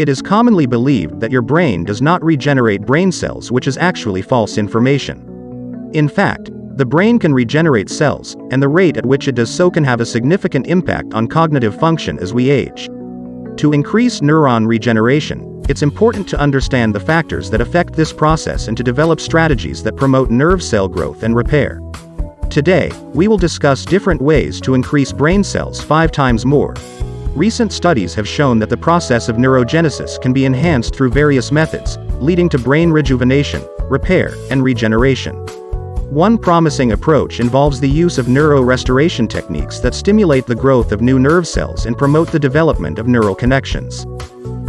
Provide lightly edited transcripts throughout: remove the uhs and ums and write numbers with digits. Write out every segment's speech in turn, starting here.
It is commonly believed that your brain does not regenerate brain cells, which is actually false information. In fact, the brain can regenerate cells, and the rate at which it does so can have a significant impact on cognitive function as we age. To increase neuron regeneration, it's important to understand the factors that affect this process and to develop strategies that promote nerve cell growth and repair. Today, we will discuss different ways to increase brain cells 5 times more. Recent studies have shown that the process of neurogenesis can be enhanced through various methods, leading to brain rejuvenation, repair, and regeneration. One promising approach involves the use of neurorestoration techniques that stimulate the growth of new nerve cells and promote the development of neural connections.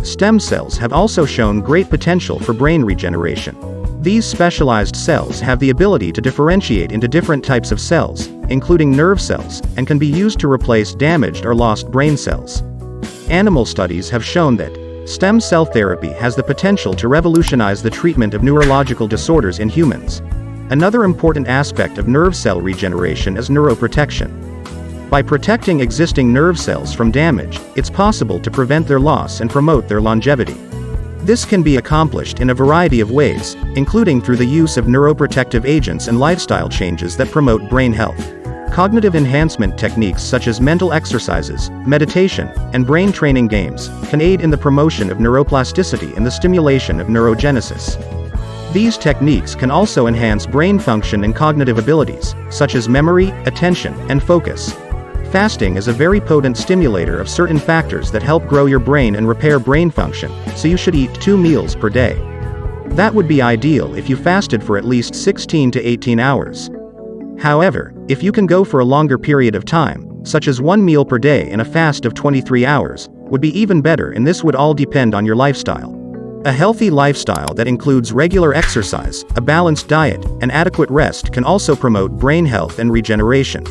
Stem cells have also shown great potential for brain regeneration. These specialized cells have the ability to differentiate into different types of cells, including nerve cells, and can be used to replace damaged or lost brain cells. Animal studies have shown that stem cell therapy has the potential to revolutionize the treatment of neurological disorders in humans. Another important aspect of nerve cell regeneration is neuroprotection. By protecting existing nerve cells from damage, it's possible to prevent their loss and promote their longevity. This can be accomplished in a variety of ways, including through the use of neuroprotective agents and lifestyle changes that promote brain health. Cognitive enhancement techniques such as mental exercises, meditation, and brain training games can aid in the promotion of neuroplasticity and the stimulation of neurogenesis. These techniques can also enhance brain function and cognitive abilities, such as memory, attention, and focus. Fasting is a very potent stimulator of certain factors that help grow your brain and repair brain function, so you should eat 2 meals per day. That would be ideal if you fasted for at least 16 to 18 hours. However, if you can go for a longer period of time, such as 1 meal per day and a fast of 23 hours, would be even better, and this would all depend on your lifestyle. A healthy lifestyle that includes regular exercise, a balanced diet, and adequate rest can also promote brain health and regeneration.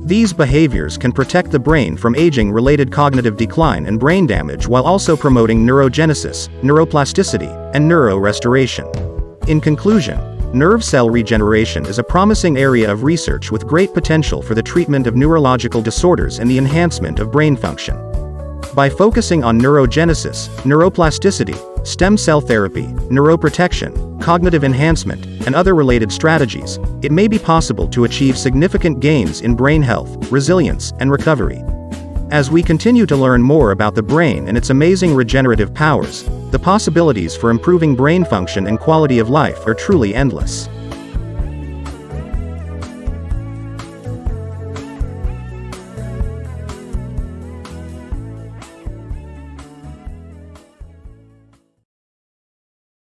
These behaviors can protect the brain from aging-related cognitive decline and brain damage while also promoting neurogenesis, neuroplasticity, and neurorestoration. In conclusion, nerve cell regeneration is a promising area of research with great potential for the treatment of neurological disorders and the enhancement of brain function. By focusing on neurogenesis, neuroplasticity, stem cell therapy, neuroprotection, cognitive enhancement, and other related strategies, it may be possible to achieve significant gains in brain health, resilience, and recovery. As we continue to learn more about the brain and its amazing regenerative powers, the possibilities for improving brain function and quality of life are truly endless.